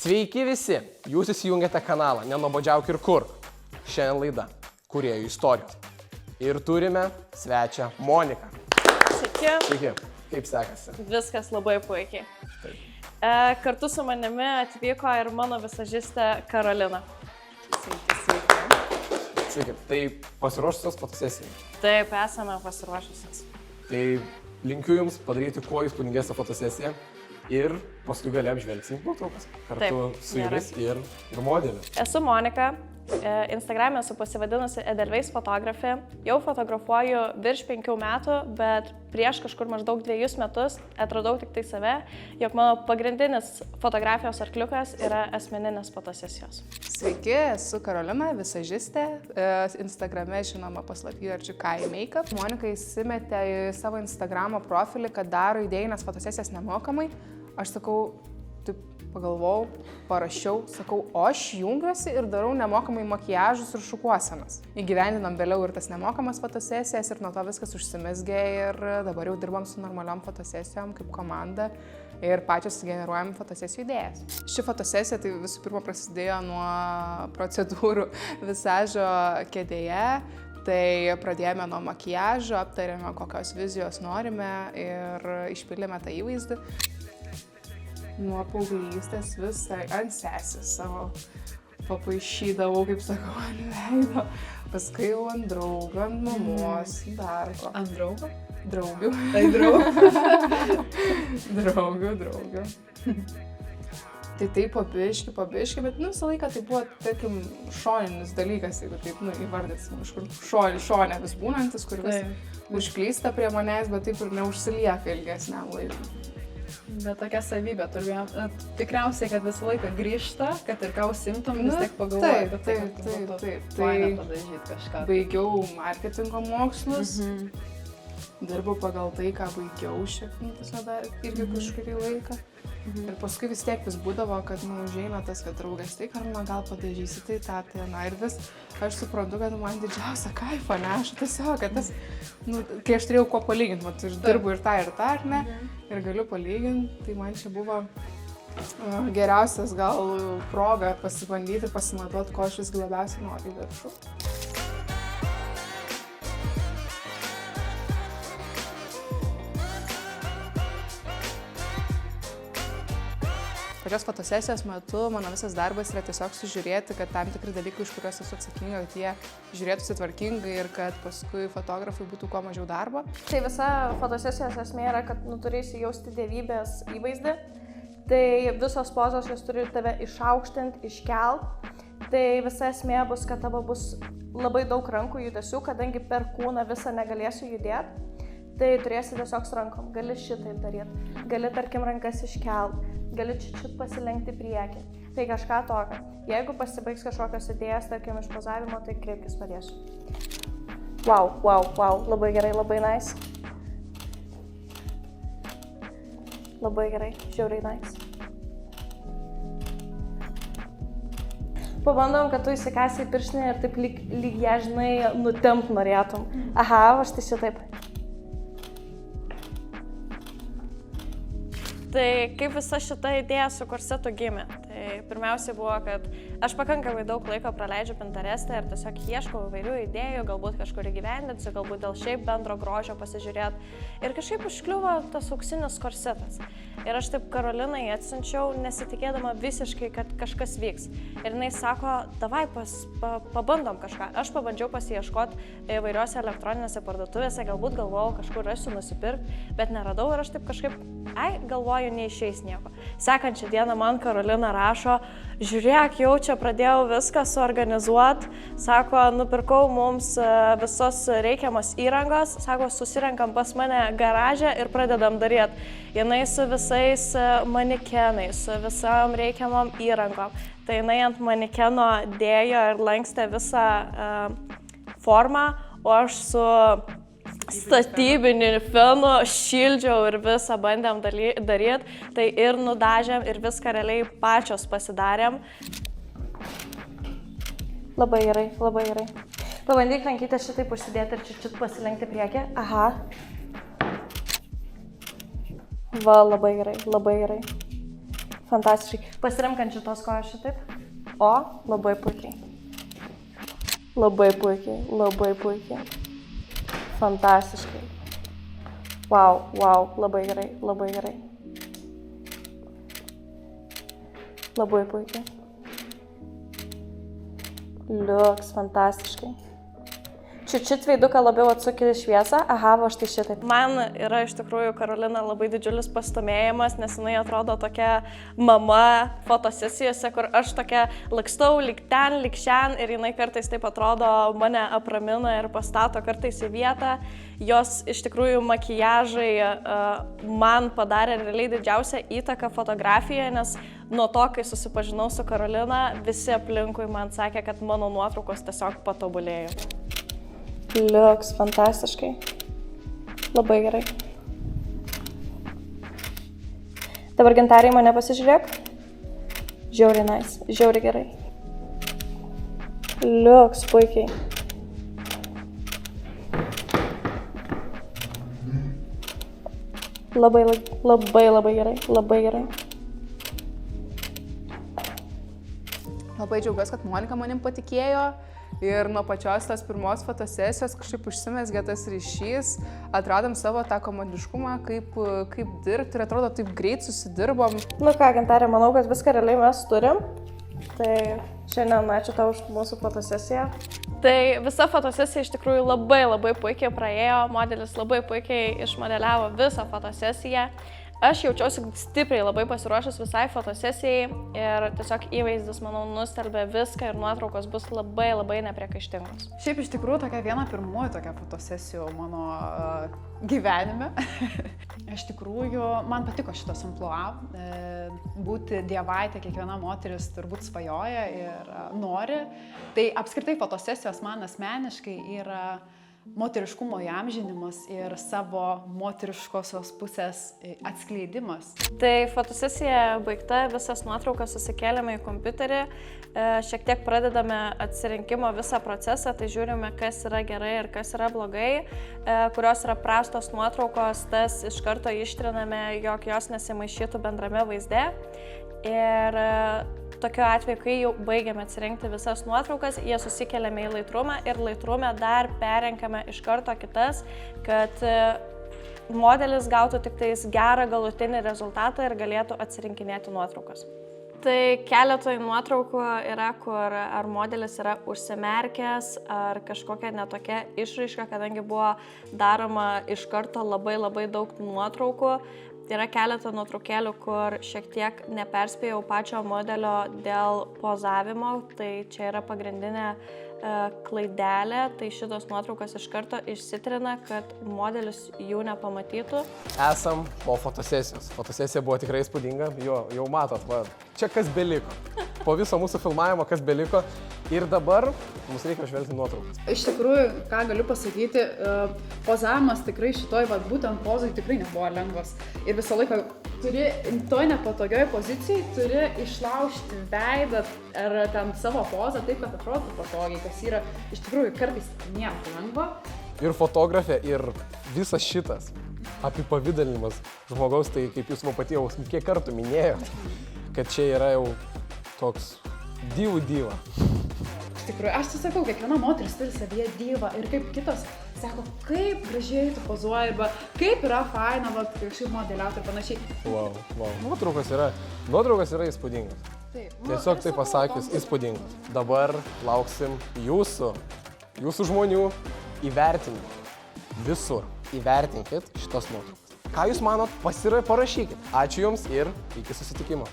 Sveiki visi, jūs įsijungėte kanalą Nenuobodžiauk ir kurk. Šiandien laida Kūrėjų istorijos. Ir turime svečią Moniką. Sveiki. Sveiki, kaip sekasi? Viskas labai puikiai. Kartu su manimi atvyko ir mano visažistė Karolina. Sveiki, tai pasiruošusios fotosesijai? Taip, esame pasiruošusios. Tai linkiu jums padaryti kuo įspūdingesnę fotosesiją ir paskui gale apžvelgsim nuotraukas kartu su jumis ir modeliu. Esu Monika, Instagram'e esu pasivadinusi Edelveis fotografė. Jau fotografuoju virš 5 metų, bet prieš kažkur maždaug 2 metus atradau tik tai save, jog mano pagrindinis fotografijos arkliukas yra asmeninės fotosesijos. Sveiki, esu Karolina, visažistė. Instagrame žinoma paslapyvardžiu Kai Makeup. Monika įsimetė į savo Instagramo profilį, kad daro idėjinės fotosesijas nemokamai. Aš sakau, taip pagalvojau, parašiau, sakau, o aš jungiuosi ir darau nemokamai makiažus ir šukuosenas. Įgyvendinam vėliau ir tas nemokamas fotosesijas ir nuo to viskas užsimezgė ir dabar jau dirbam su normaliom fotosesijom kaip komanda ir pačios generuojam fotosesijų idėjas. Ši fotosesija tai visų pirma prasidėjo nuo procedūrų visažo kėdėje. Tai pradėjome nuo makiažo, aptarėme, kokios vizijos norime ir išpildėme tą įvaizdį. Nuo paauglystės visai ant sesės savo papaišydavau, kaip sakau, ant veido. Paskui jau ant draugo, ant mamos, dar ko. Ant draugo? Draugių. Tai draugo. Draugių. Tai taip pabiški, bet visą laiką tai buvo, tarkim, šoninis dalykas, jeigu taip įvardysim, kažkur šonė vis būnantis, kur vis užklysta prie manęs, bet taip ir neužsilieka ilgesniam laikui. Bet tokia savybė turėjom, tikriausiai, kad visą laiką grįžta, kad ir ką užsimtum, vis tiek pagalvoju, kad tai faina padaryti kažką. Baigiau marketingo mokslus, dirbau pagal tai, ką baigiau irgi kažkurį laiką. Ir paskui vis tiek vis būdavo, kad užeina tas, kad draugas, tai Karolina, gal padažysi, tai tą, ir vis aš suprantu, kad man didžiausia kaifą neša tiesiog, kad tas, kai aš turėjau kuo palyginti, aš dirbu ir tą, ar ne, ir galiu palyginti, tai man čia buvo geriausias gal proga pasibandyti, pasimatuoti, ko aš visgi labiausiai noriu į viršų. Pačios fotosesijos metu mano visas darbas yra tiesiog sužiūrėti, kad tam tikri dalykai, už kuriuos esu atsakinga, kad jie žiūrėtųsi tvarkingai ir kad paskui fotografui būtų kuo mažiau darbo. Tai visa fotosesijos esmė yra, kad turi įsijausti dievybės įvaizdį. Tai visos pozos jos turi tave išaukštinti, iškelt. Tai visa esmė bus, kad tavo bus labai daug rankų judesių, kadangi per kūną visą negalėsiu judėti. Tai turėsi tiesiog su rankom, gali šitaip daryti, gali tarkim rankas iškelt, gali čiut pasilenkti priekį. Tai kažką tokio. Jeigu pasibaigs kažkokios idėjas, tarkim iš pozavimo, tai kreipkis padėsiu. Wow, labai gerai, labai nice. Labai gerai, žiauriai nice. Pabandom, kad tu įsikasi į pirštinę ir taip lyg ją, žinai, nutempt norėtum. Aha, aš tai šitaip. Tai kaip visa šita idėja su korsetu gimė? Tai pirmiausia buvo, kad aš pakankamai daug laiko praleidžiu Pinterest'e ir tiesiog ieškau įvairių idėjų, galbūt kažkur įgyvendinsiu, galbūt dėl šiaip bendro grožio pasižiūrėti. Ir kažkaip užkliuvo tas auksinis korsetas. Ir aš taip Karolinai atsiunčiau, nesitikėdama visiškai, kad kažkas vyks. Ir jinai sako, davai pabandom kažką. Aš pabandžiau pasiieškoti įvairiose elektroninėse parduotuvėse, galbūt galvojau kažkur rasiu nusipirkti, bet neradau ir aš taip kažkaip, galvoju, neišeis nieko. Sekančią dieną man Karolina rašo, žiūrėk, jau čia pradėjau viską suorganizuoti, sako, nupirkau mums visos reikiamos įrangos, sako, susirenkam pas mane garažę ir pradedam daryti. Jinai su visais manekenais, su visam reikiamom įrangom. Tai jinai ant manekeno dėjo ir lankstė visą formą, o aš su statybinį fenu šildžiau ir visą bandėm daryti, tai ir nudažėm ir viską realiai pačios pasidarėm. Labai gerai, labai gerai. Pabandyk rankytę šitaip užsidėti ir čiut pasilenkti priekį. Aha. Va, labai gerai, labai gerai. Fantastiškai. Pasiremkant šitos kojos šitaip. O, labai puikiai. Labai puikiai, labai puikiai. Fantastiškai. Wow, wow, labai gerai, labai gerai. Labai puikiai. Liuks, fantastiškai. Čiut veiduką labiau atsukti šviesą. Aha, va štai šitaip. Man yra iš tikrųjų Karolina labai didžiulis pastumėjimas, nes jinai atrodo tokia mama fotosesijose, kur aš tokia lakstau lyg ten, lyg šiandien ir jinai kartais taip atrodo, mane apramina ir pastato kartais į vietą. Jos iš tikrųjų makiažai man padarė realiai didžiausią įtaką fotografijoje, nes nuo to, kai susipažinau su Karolina, visi aplinkui man sakė, kad mano nuotraukos tiesiog patobulėjo. Liuks, fantastiškai. Labai gerai. Dabar Gintarė mane pasižiūrėk. Žiauriai nice, žiauriai gerai. Liuks, puikiai. Labai gerai, labai gerai. Labai džiaugiuosi, kad Monika manim patikėjo. Ir nuo pačios tos pirmos fotosesijos kažkaip užsimezgė tas ryšys, atradom savo tą komandiškumą, kaip dirbti ir atrodo taip greit susidirbom. Nu ką, Gintarė, manau, kad viską realiai mes turim. Tai šiandien ačiū tau už mūsų fotosesiją. Tai visa fotosesija iš tikrųjų labai puikiai praėjo, modelis labai puikiai išmodeliavo visą fotosesiją. Aš jaučiausi stipriai labai pasiruošęs visai fotosesijai ir tiesiog įvaizdis, manau, nustelbė viską ir nuotraukos bus labai nepriekaištingos. Šiaip iš tikrųjų tokia viena pirmųjų tokia fotosesijų mano gyvenime. Iš tikrųjų, man patiko šitas amplua. Būti dievaitė kiekviena moteris turbūt svajoja ir nori. Tai apskritai fotosesijos man asmeniškai yra moteriškumo įamžinimas ir savo moteriškosios pusės atskleidimas. Tai fotosesija baigta, visas nuotraukas susikėlėme į kompiuterį, šiek tiek pradedame atsirinkimo visą procesą, tai žiūrime, kas yra gerai ir kas yra blogai, kurios yra prastos nuotraukos, tas iš karto ištriname, jog jos nesimaišytų bendrame vaizde. Ir tokiu atveju, kai jau baigiame atsirinkti visas nuotraukas, jie susikeliame į Lightroomą ir Lightroom'e dar perrenkame iš karto kitas, kad modelis gautų tik tais gerą galutinį rezultatą ir galėtų atsirinkinėti nuotraukas. Tai keletoj nuotraukų yra, kur ar modelis yra užsimerkęs, ar kažkokia netokia išraiška, kadangi buvo daroma iš karto labai daug nuotraukų. Yra keletą nuotraukėlių, kur šiek tiek neperspėjau pačio modelio dėl pozavimo, tai čia yra pagrindinė klaidelė, tai šitos nuotraukos iš karto išsitrina, kad modelis jų nepamatytų. Esam po fotosesijos. Fotosesija buvo tikrai įspūdinga, jau matot, va, čia kas beliko. Po viso mūsų filmavimo kas beliko ir dabar mums reikia žvelgti nuotraukas. Iš tikrųjų, ką galiu pasakyti, pozavimas tikrai šitoj, būtent pozai tikrai nebuvo lengvas. Ir visą laiką turi toj nepatogioj pozicijai, turi išlaužti veidą ar ten savo pozą taip, kad atrodo patogiai, kas yra iš tikrųjų kartais nėra lengva. Ir fotografė, ir visas šitas apipavydalinimas žmogaus, tai kaip jūs man patį jau kiek kartų minėjot, kad čia yra jau toks diva. Iš tikrųjų, aš sakau, kiekviena moteris turi savyje divą ir kaip kitos sako, kaip gražiai tu pozuoji, arba kaip yra faina, kažkaip modeliauti ir panašiai. Wow. Nuotraukas yra įspūdingas. Taip. Tiesiog tai pasakius, įspūdingas. Dabar lauksim jūsų žmonių įvertinimų. Visur įvertinkit šitas nuotraukas. Ką jūs manot, parašykit. Ačiū jums ir iki susitikimo.